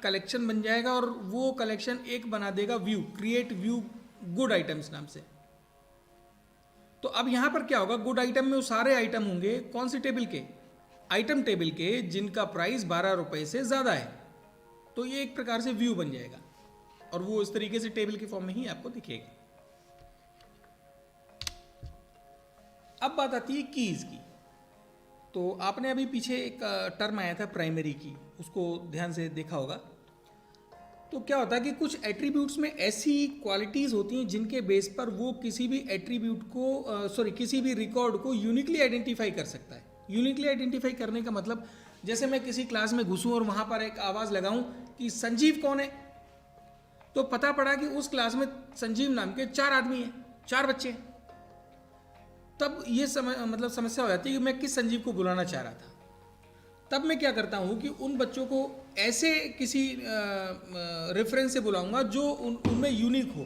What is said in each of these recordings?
Collection बन जाएगा और वो कलेक्शन एक बना देगा view, create view good items नाम से। तो अब यहां पर क्या होगा, गुड आइटम में वो सारे आइटम होंगे कौन सी टेबल के, आइटम टेबल के जिनका प्राइस 12 रुपए से ज्यादा है। तो ये एक प्रकार से व्यू बन जाएगा और वो इस तरीके से टेबल के फॉर्म में ही आपको दिखेगा। अब बात आती है कीज की। तो आपने अभी पीछे एक टर्म आया था प्राइमरी की, उसको ध्यान से देखा होगा। तो क्या होता है कि कुछ एट्रीब्यूट्स में ऐसी क्वालिटीज होती हैं जिनके बेस पर वो किसी भी एट्रीब्यूट को किसी भी रिकॉर्ड को यूनिकली आइडेंटिफाई कर सकता है। यूनिकली आइडेंटिफाई करने का मतलब, जैसे मैं किसी क्लास में घुसूं और वहां पर एक आवाज लगाऊं कि संजीव कौन है, तो पता पड़ा कि उस क्लास में संजीव नाम के 4 आदमी हैं, 4 बच्चे हैं। तब ये समस्या हो जाती है कि मैं किस संजीव को बुलाना चाह रहा था। तब मैं क्या करता हूँ कि उन बच्चों को ऐसे किसी रेफरेंस से बुलाऊंगा जो उनमें यूनिक हो।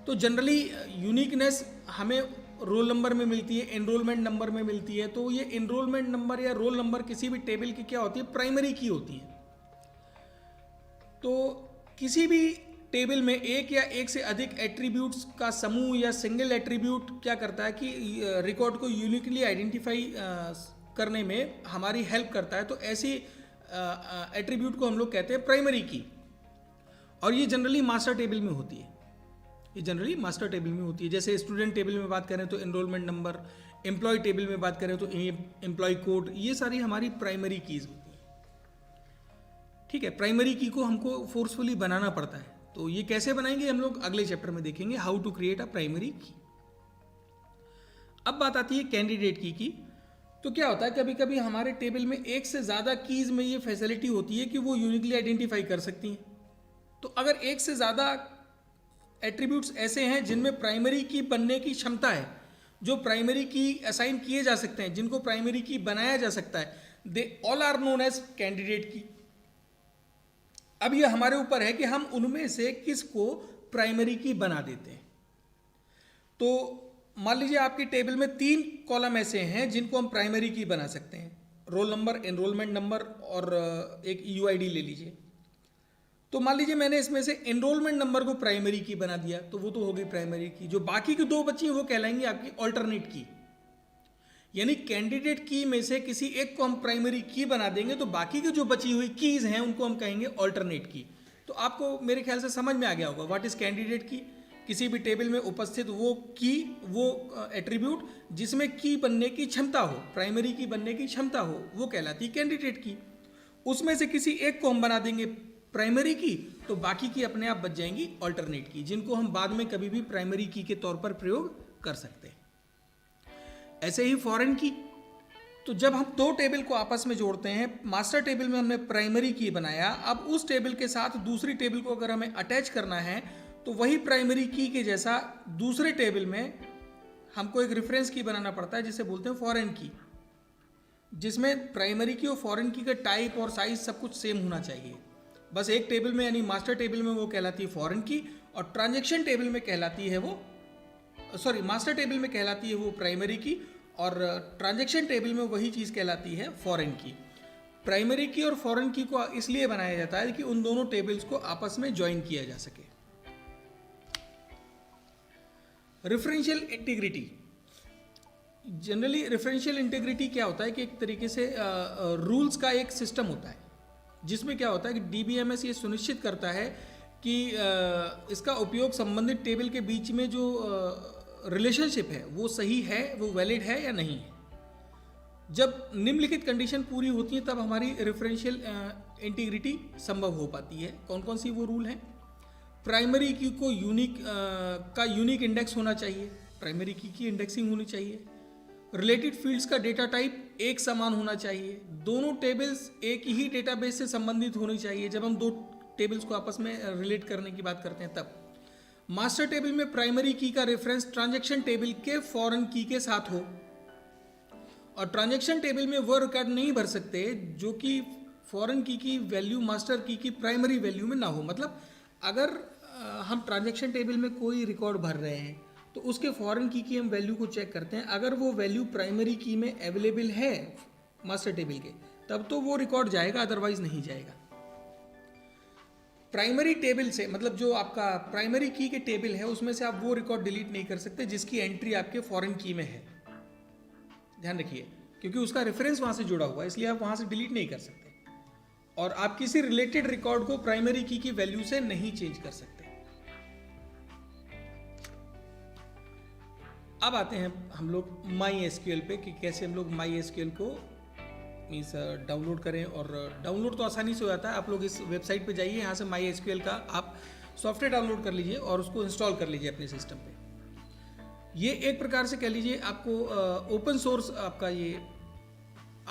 तो जनरली यूनिकनेस हमें रोल नंबर में मिलती है, एनरोलमेंट नंबर में मिलती है। तो ये एनरोलमेंट नंबर या रोल नंबर किसी भी टेबल की क्या होती है, प्राइमरी की होती है। तो किसी भी टेबल में एक या एक से अधिक एट्रीब्यूट्स का समूह या सिंगल एट्रीब्यूट क्या करता है कि रिकॉर्ड को यूनिकली आइडेंटिफाई करने में हमारी हेल्प करता है। तो ऐसी एट्रीब्यूट को हम लोग कहते हैं प्राइमरी की, और ये जनरली मास्टर टेबल में होती है। ये जनरली मास्टर टेबल में होती है। जैसे स्टूडेंट टेबल में बात करें तो एनरोलमेंट नंबर, एम्प्लॉय टेबल में बात करें तो एम्प्लॉय कोड, ये सारी हमारी प्राइमरी कीज होती है। ठीक है, प्राइमरी की को हमको फोर्सफुली बनाना पड़ता है। तो ये कैसे बनाएंगे हम लोग अगले चैप्टर में देखेंगे, how to create a primary key. अब बात आती है कैंडिडेट की। तो क्या होता है, कभी कभी हमारे टेबल में एक से ज्यादा कीज में ये फैसिलिटी होती है कि वो यूनिकली आइडेंटिफाई कर सकती हैं। तो अगर एक से ज्यादा एट्रीब्यूट्स ऐसे हैं जिनमें प्राइमरी की बनने की क्षमता है, जो प्राइमरी की असाइन किए जा सकते हैं, जिनको प्राइमरी की बनाया जा सकता है, they all are known as candidate key. अब ये हमारे ऊपर है कि हम उनमें से किसको प्राइमरी की बना देते हैं। तो मान लीजिए आपकी टेबल में 3 कॉलम ऐसे हैं जिनको हम प्राइमरी की बना सकते हैं, रोल नंबर, एनरोलमेंट नंबर और एक यूआईडी ले लीजिए। तो मान लीजिए मैंने इसमें से एनरोलमेंट नंबर को प्राइमरी की बना दिया, तो वो तो हो गई प्राइमरी की। जो बाकी की 2 बची वो कहलाएंगी आपकी ऑल्टरनेट की। यानी कैंडिडेट की में से किसी एक को हम प्राइमरी की बना देंगे, तो बाकी की जो बची हुई कीज हैं उनको हम कहेंगे ऑल्टरनेट की। तो आपको मेरे ख्याल से समझ में आ गया होगा व्हाट इज कैंडिडेट की। किसी भी टेबल में उपस्थित वो की, वो एट्रीब्यूट जिसमें की बनने की क्षमता हो, प्राइमरी की बनने की क्षमता हो, वो कहलाती कैंडिडेट की। उसमें से किसी एक को हम बना देंगे प्राइमरी की, तो बाकी की अपने आप बच जाएंगी ऑल्टरनेट की, जिनको हम बाद में कभी भी प्राइमरी की के तौर पर प्रयोग कर सकते हैं। ऐसे ही फॉरेन की। तो जब हम 2 टेबल को आपस में जोड़ते हैं, मास्टर टेबल में हमने प्राइमरी की बनाया, अब उस टेबल के साथ दूसरी टेबल को अगर हमें अटैच करना है तो वही प्राइमरी की के जैसा दूसरे टेबल में हमको एक रेफरेंस की बनाना पड़ता है जिसे बोलते हैं फॉरेन की, जिसमें प्राइमरी की और फॉरेन की का टाइप और साइज सब कुछ सेम होना चाहिए। बस एक टेबल में यानी मास्टर टेबल में वो कहलाती है फॉरेन की, और ट्रांजैक्शन टेबल में कहलाती है वो मास्टर टेबल में कहलाती है वो प्राइमरी की, और ट्रांजैक्शन टेबल में वही चीज़ कहलाती है फॉरेन की। प्राइमरी की और फॉरेन की को इसलिए बनाया जाता है कि उन दोनों टेबल्स को आपस में ज्वाइन किया जा सके। Referential integrity. Generally referential integrity क्या होता है कि एक तरीके से रूल्स का एक सिस्टम होता है, जिसमें क्या होता है कि डीबीएमएस ये सुनिश्चित करता है कि इसका उपयोग संबंधित टेबल के बीच में जो रिलेशनशिप है वो सही है, वो वैलिड है या नहीं है। जब निम्नलिखित कंडीशन पूरी होती है तब हमारी रेफरेंशियल इंटीग्रिटी संभव हो पाती है। कौन कौन सी वो रूल हैं? प्राइमरी की को यूनिक इंडेक्स होना चाहिए, प्राइमरी की इंडेक्सिंग होनी चाहिए। रिलेटेड फील्ड्स का डेटा टाइप एक समान होना चाहिए। दोनों टेबल्स एक ही डेटाबेस से संबंधित होनी चाहिए। जब हम 2 टेबल्स को आपस में रिलेट करने की बात करते हैं तब मास्टर टेबल में प्राइमरी की का रेफरेंस ट्रांजैक्शन टेबल के फॉरेन की के साथ हो, और ट्रांजैक्शन टेबल में वो रिकॉर्ड नहीं भर सकते जो कि फॉरेन की वैल्यू मास्टर की प्राइमरी वैल्यू में ना हो। मतलब अगर हम ट्रांजैक्शन टेबल में कोई रिकॉर्ड भर रहे हैं तो उसके फॉरेन की हम वैल्यू को चेक करते हैं। अगर वो वैल्यू प्राइमरी की में अवेलेबल है मास्टर टेबल के, तब तो वो रिकॉर्ड जाएगा, अदरवाइज नहीं जाएगा। प्राइमरी टेबल से, मतलब जो आपका प्राइमरी की के टेबल है उसमें से आप वो रिकॉर्ड डिलीट नहीं कर सकते जिसकी एंट्री आपके फॉरेन की में है, ध्यान रखिए, क्योंकि उसका रेफरेंस वहां से जुड़ा हुआ है, इसलिए आप वहां से डिलीट नहीं कर सकते। और आप किसी रिलेटेड रिकॉर्ड को प्राइमरी की वैल्यू से नहीं चेंज कर सकते। अब आते हैं हम लोग माई एसक्यूएल पे कि कैसे हम लोग माई एसक्यूएल को मीन्स डाउनलोड करें। और डाउनलोड तो आसानी से हो जाता है, आप लोग इस वेबसाइट पे जाइए, यहाँ से माई एसक्यूएल का आप सॉफ्टवेयर डाउनलोड कर लीजिए और उसको इंस्टॉल कर लीजिए अपने सिस्टम पे। ये एक प्रकार से कह लीजिए आपको ओपन सोर्स आपका ये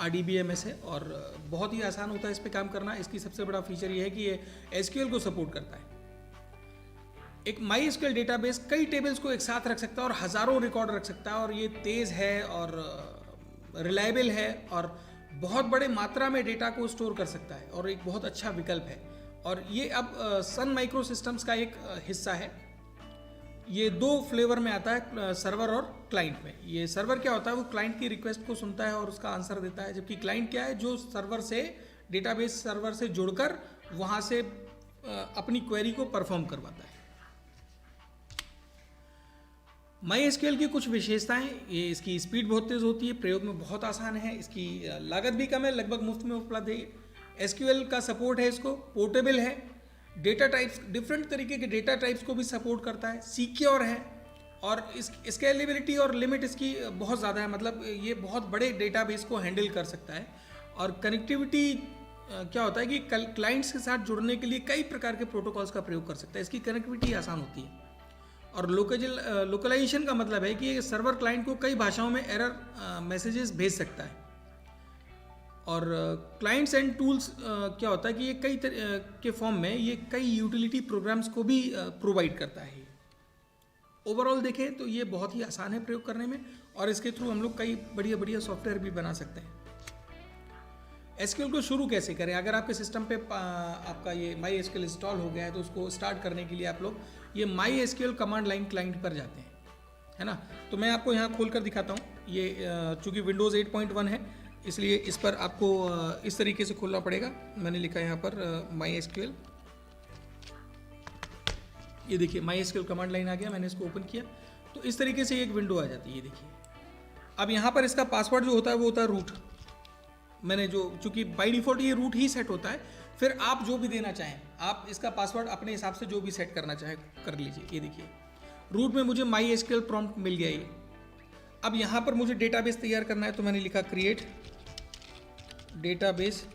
RDBMS है और बहुत ही आसान होता है इस पे काम करना। इसकी सबसे बड़ा फीचर ये है कि ये SQL को सपोर्ट करता है। एक माई एसक्यूएल डेटाबेस कई टेबल्स को एक साथ रख सकता है और हज़ारों रिकॉर्ड रख सकता है, और ये तेज़ है और रिलायबल है और बहुत बड़े मात्रा में डेटा को स्टोर कर सकता है और एक बहुत अच्छा विकल्प है। और ये अब सन माइक्रो सिस्टम्स का एक हिस्सा है। ये दो फ्लेवर में आता है, सर्वर और क्लाइंट में। ये सर्वर क्या होता है, वो क्लाइंट की रिक्वेस्ट को सुनता है और उसका आंसर देता है, जबकि क्लाइंट क्या है, जो सर्वर से डेटाबेस सर्वर से जुड़कर वहाँ से अपनी क्वेरी को परफॉर्म करवाता है। माई एसक्यूएल की कुछ विशेषताएं, ये इसकी स्पीड बहुत तेज़ होती है, प्रयोग में बहुत आसान है, इसकी लागत भी कम है, लगभग मुफ्त में उपलब्ध है। एसक्यूएल का सपोर्ट है, इसको पोर्टेबल है, डेटा टाइप्स डिफरेंट तरीके के डेटा टाइप्स को भी सपोर्ट करता है, सिक्योर है और इस स्केलेबिलिटी और लिमिट इसकी बहुत ज़्यादा है, मतलब ये बहुत बड़े डेटाबेस को हैंडल कर सकता है। और कनेक्टिविटी क्या होता है कि क्लाइंट्स के साथ जुड़ने के लिए कई प्रकार के प्रोटोकॉल्स का प्रयोग कर सकता है, इसकी कनेक्टिविटी आसान होती है। और लोकलाइजेशन का मतलब है कि सर्वर क्लाइंट को कई भाषाओं में एरर मैसेजेस भेज सकता है। और क्लाइंट्स एंड टूल्स क्या होता है कि ये कई के फॉर्म में ये कई यूटिलिटी प्रोग्राम्स को भी प्रोवाइड करता है। ओवरऑल देखें तो ये बहुत ही आसान है प्रयोग करने में और इसके थ्रू हम लोग कई बढ़िया बढ़िया सॉफ्टवेयर भी बना सकते हैं। एसक्यूएल को शुरू कैसे करें? अगर आपके सिस्टम पे आपका ये माई एसक्यूएल इंस्टॉल हो गया है तो उसको स्टार्ट करने के लिए आप लोग ये my SQL command line client पर जाते हैं, है ना। तो मैं आपको यहाँ खोल कर दिखाता हूँ। ये चूँकि विंडोज़ 8.1 है इसलिए इस पर आपको इस तरीके से खोलना पड़ेगा। मैंने लिखा है यहाँ पर माई एसक्यूएल, ये देखिए माई एसक्यूएल कमांड लाइन आ गया। मैंने इसको ओपन किया तो इस तरीके से एक विंडो आ जाती है, ये देखिए। अब यहाँ पर इसका पासवर्ड जो होता है वो होता है रूट। मैंने जो चूँकि बाय डिफ़ॉल्ट ये रूट ही सेट होता है, फिर आप जो भी देना चाहें आप इसका पासवर्ड अपने हिसाब से जो भी सेट करना चाहें कर लीजिए। ये देखिए रूट में मुझे माई एसक्यूएल प्रॉम्प्ट मिल गया ये। अब यहाँ पर मुझे डेटाबेस तैयार करना है तो मैंने लिखा क्रिएट डेटाबेस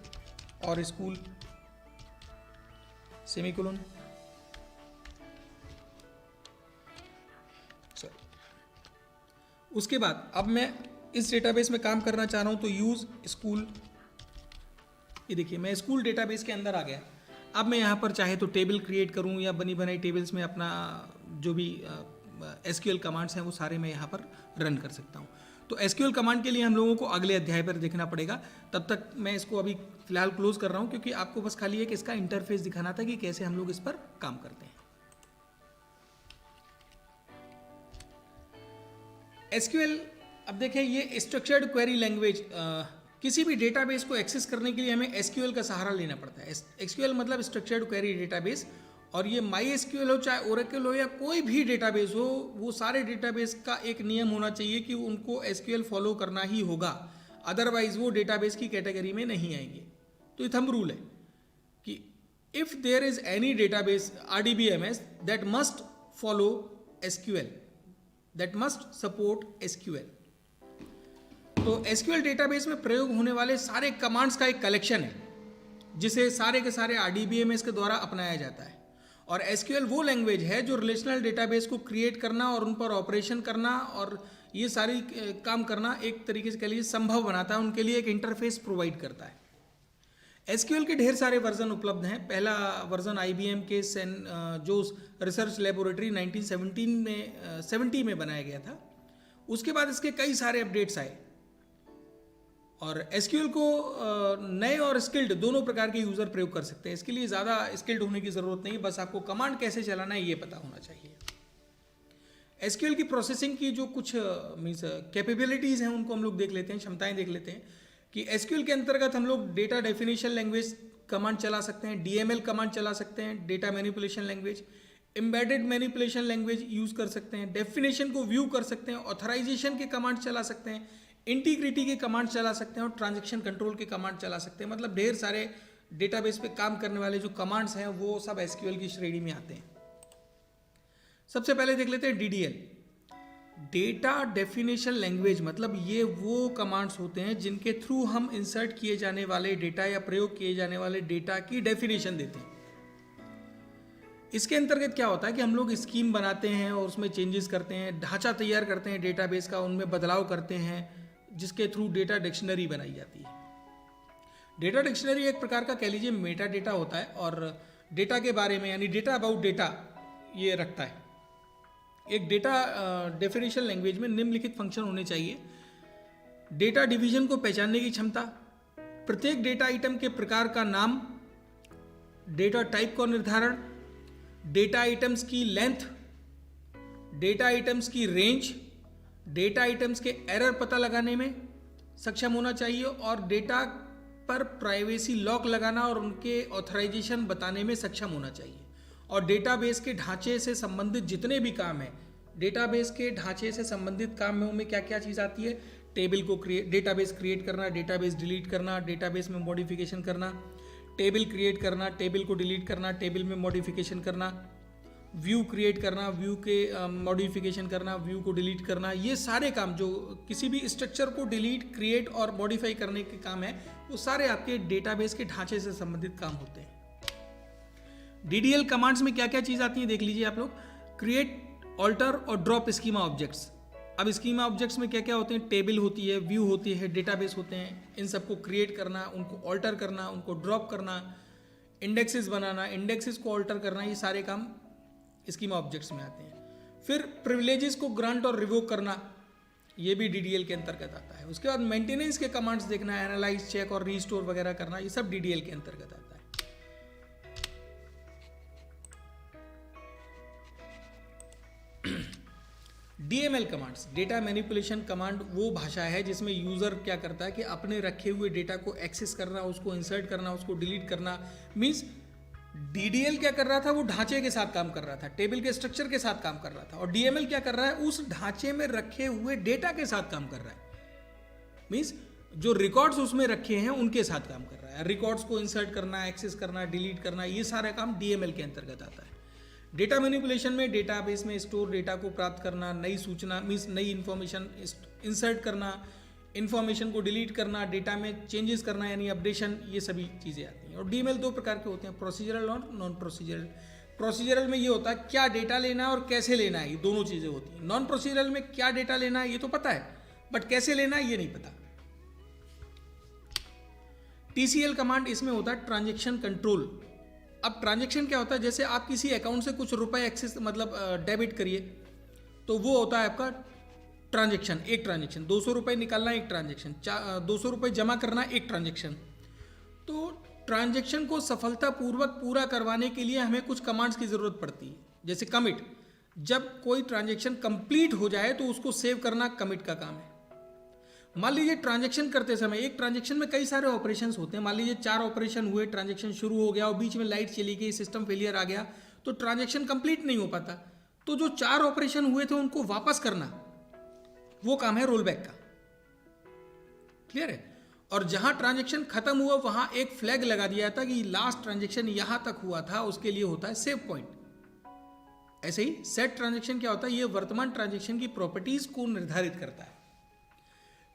और स्कूल सेमीकोलन। उसके बाद अब मैं इस डेटाबेस में काम करना चाह रहा हूँ तो यूज़ स्कूल। ये देखिए मैं स्कूल डेटाबेस के अंदर आ गया। अब मैं यहाँ पर चाहे तो टेबल क्रिएट करूँ या बनी बनाई टेबल्स में अपना जो भी एसक्यूएल कमांड्स हैं वो सारे मैं यहाँ पर रन कर सकता हूँ। तो एसक्यूएल कमांड के लिए हम लोगों को अगले अध्याय पर देखना पड़ेगा। तब तक मैं इसको अभी फिलहाल क्लोज कर रहा हूँ क्योंकि आपको बस खाली एक इसका इंटरफेस दिखाना था कि कैसे हम लोग इस पर काम करते हैं। एसक्यूएल, अब देखें ये स्ट्रक्चर्ड क्वेरी लैंग्वेज, किसी भी डेटाबेस को एक्सेस करने के लिए हमें एसक्यूएल का सहारा लेना पड़ता है। एसक्यूएल मतलब स्ट्रक्चर्ड क्वेरी डेटाबेस, और ये माई एसक्यूएल हो चाहे ओरेकल हो या कोई भी डेटाबेस हो, वो सारे डेटाबेस का एक नियम होना चाहिए कि उनको एसक्यूएल फॉलो करना ही होगा, अदरवाइज वो डेटाबेस की कैटेगरी में नहीं आएंगे। तो ये थंब रूल है कि if there is any database RDBMS that must follow SQL, that must support SQL. तो एसक्यूएल डेटाबेस में प्रयोग होने वाले सारे कमांड्स का एक कलेक्शन है जिसे सारे के सारे RDBMS के द्वारा अपनाया जाता है। और एसक्यूएल वो लैंग्वेज है जो रिलेशनल डेटाबेस को क्रिएट करना और उन पर ऑपरेशन करना और ये सारी काम करना एक तरीके से कह लीजिए संभव बनाता है, उनके लिए एक इंटरफेस प्रोवाइड करता है। एसक्यूएल के ढेर सारे वर्जन उपलब्ध हैं। पहला वर्जन IBM के जो रिसर्च लेबोरेटरी 1970 में बनाया गया था। उसके बाद इसके कई सारे अपडेट्स आए और एसक्यूएल को नए और स्किल्ड दोनों प्रकार के यूज़र प्रयोग कर सकते हैं। इसके लिए ज़्यादा स्किल्ड होने की ज़रूरत नहीं है, बस आपको कमांड कैसे चलाना है ये पता होना चाहिए। एसक्यूएल की प्रोसेसिंग की जो कुछ मीन्स कैपेबिलिटीज़ हैं उनको हम लोग देख लेते हैं, क्षमताएं देख लेते हैं कि एसक्यूएल के अंतर्गत हम लोग डेटा डेफिनेशन लैंग्वेज कमांड चला सकते हैं, डीएमएल कमांड चला सकते हैं, data manipulation language, embedded manipulation language use कर सकते हैं, डेफिनेशन को व्यू कर सकते हैं, ऑथराइजेशन के कमांड चला सकते हैं, इंटीग्रिटी के कमांड चला सकते हैं और ट्रांजैक्शन कंट्रोल के कमांड चला सकते हैं। मतलब ढेर सारे डेटाबेस पे काम करने वाले जो कमांड्स हैं वो सब एसक्यूएल की श्रेणी में आते हैं। सबसे पहले देख लेते हैं डीडीएल, डेटा डेफिनेशन लैंग्वेज। मतलब ये वो कमांड्स होते हैं जिनके थ्रू हम इंसर्ट किए जाने वाले डेटा या प्रयोग किए जाने वाले डेटा की डेफिनेशन देते हैं। इसके अंतर्गत क्या होता है कि हम लोग स्कीम बनाते हैं और उसमें चेंजेस करते हैं, ढांचा तैयार करते हैं डेटाबेस का, उनमें बदलाव करते हैं, जिसके थ्रू डेटा डिक्शनरी बनाई जाती है। डेटा डिक्शनरी एक प्रकार का कह लीजिए मेटा डेटा होता है और डेटा के बारे में यानी डेटा अबाउट डेटा ये रखता है। एक डेटा डेफिनेशन लैंग्वेज में निम्नलिखित फंक्शन होने चाहिए: डेटा डिवीजन को पहचानने की क्षमता, प्रत्येक डेटा आइटम के प्रकार का नाम, डेटा टाइप का निर्धारण, डेटा आइटम्स की लेंथ, डेटा आइटम्स की रेंज, डेटा आइटम्स के एरर पता लगाने में सक्षम होना चाहिए और डेटा पर प्राइवेसी लॉक लगाना और उनके ऑथराइजेशन बताने में सक्षम होना चाहिए। और डेटाबेस के ढांचे से संबंधित जितने भी काम हैं, डेटाबेस के ढांचे से संबंधित कामों में क्या क्या चीज़ आती है: टेबल को डेटाबेस क्रिएट करना, डेटाबेस डिलीट करना, डेटाबेस में मॉडिफिकेशन करना, टेबल क्रिएट करना, टेबल को डिलीट करना, टेबल में मॉडिफिकेशन करना, व्यू क्रिएट करना, व्यू के मॉडिफिकेशन करना, व्यू को डिलीट करना। ये सारे काम जो किसी भी स्ट्रक्चर को डिलीट, क्रिएट और मॉडिफाई करने के काम है, वो सारे आपके डेटाबेस के ढांचे से संबंधित काम होते हैं। डीडीएल कमांड्स में क्या क्या चीज़ आती है देख लीजिए आप लोग: क्रिएट, ऑल्टर और ड्रॉप स्कीमा ऑब्जेक्ट्स। अब स्कीमा ऑब्जेक्ट्स में क्या क्या होते हैं: टेबल होती है, व्यू होती है, डेटाबेस होते हैं। इन सबको क्रिएट करना, उनको ऑल्टर करना, उनको ड्रॉप करना, इंडेक्सेस बनाना, इंडेक्सेस को ऑल्टर करना, ये सारे काम स्कीमा ऑब्जेक्ट्स में आते हैं। फिर प्रिविलेजेस को ग्रांट और रिवोक करना, ये भी डीडीएल के अंतर्गत आता है। उसके बाद मेंटेनेंस के कमांड्स देखना, एनालाइज, चेक और रीस्टोर वगैरह करना, ये सब डीडीएल के अंतर्गत आता है। DML commands, data manipulation command, वो भाषा है जिसमें यूजर क्या करता है कि अपने रखे हुए डेटा को एक्सेस करना, उसको इंसर्ट करना, उसको डिलीट करना। मींस डीडीएल क्या कर रहा था, वो ढांचे के साथ काम कर रहा था, टेबल के स्ट्रक्चर के साथ काम कर रहा था, और डीएमएल क्या कर रहा है, उस ढांचे में रखे हुए डेटा के साथ काम कर रहा है। मींस जो रिकॉर्ड्स उसमें रखे हैं उनके साथ काम कर रहा है। रिकॉर्ड्स को इंसर्ट करना, एक्सेस करना, डिलीट करना, ये सारा काम डीएमएल के अंतर्गत आता है। डेटा मैनिपुलेशन में डेटाबेस में स्टोर डेटा को प्राप्त करना, नई सूचना मींस नई इंफॉर्मेशन इंसर्ट करना, इंफॉर्मेशन को डिलीट करना, डेटा में चेंजेस करना यानी अपडेशन, ये सभी चीज़ें आती हैं। और डीएमएल दो प्रकार के होते हैं: प्रोसीजरल और नॉन प्रोसीजरल। प्रोसीजरल में ये होता है क्या डेटा लेना है और कैसे लेना है, ये दोनों चीज़ें होती हैं। नॉन प्रोसीजरल में क्या डेटा लेना है ये तो पता है, बट कैसे लेना है ये नहीं पता। टीसीएल कमांड, इसमें होता है ट्रांजेक्शन कंट्रोल। अब ट्रांजेक्शन क्या होता है, जैसे आप किसी अकाउंट से कुछ रुपए एक्सेस मतलब डेबिट करिए, तो वो होता है आपका ट्रांजेक्शन, एक ट्रांजेक्शन। 200 रुपये निकालना एक ट्रांजेक्शन, 200 रुपये जमा करना एक ट्रांजेक्शन। तो ट्रांजेक्शन को सफलतापूर्वक पूरा करवाने के लिए हमें कुछ कमांड्स की ज़रूरत पड़ती है, जैसे कमिट। जब कोई ट्रांजेक्शन कंप्लीट हो जाए तो उसको सेव करना कमिट का काम है। मान लीजिए ट्रांजैक्शन करते समय, एक ट्रांजैक्शन में कई सारे ऑपरेशंस होते हैं, मान लीजिए 4 ऑपरेशन हुए, ट्रांजैक्शन शुरू हो गया और बीच में लाइट चली गई, सिस्टम फेलियर आ गया, तो ट्रांजैक्शन कंप्लीट नहीं हो पाता। तो जो 4 ऑपरेशन हुए थे उनको वापस करना, वो काम है रोल बैक का। क्लियर है? और जहां ट्रांजैक्शन खत्म हुआ वहां एक फ्लैग लगा दिया था कि लास्ट ट्रांजैक्शन यहां तक हुआ था, उसके लिए होता है सेव पॉइंट। ऐसे ही सेट ट्रांजैक्शन क्या होता है, ये वर्तमान ट्रांजैक्शन की प्रॉपर्टीज को निर्धारित करता है।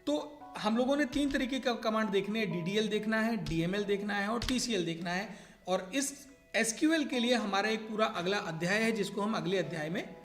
तो हम लोगों ने 3 तरीके का कमांड देखने हैं: डीडीएल देखना है, डीएमएल देखना है और टीसीएल देखना है। और इस एसक्यूएल के लिए हमारा एक पूरा अगला अध्याय है जिसको हम अगले अध्याय में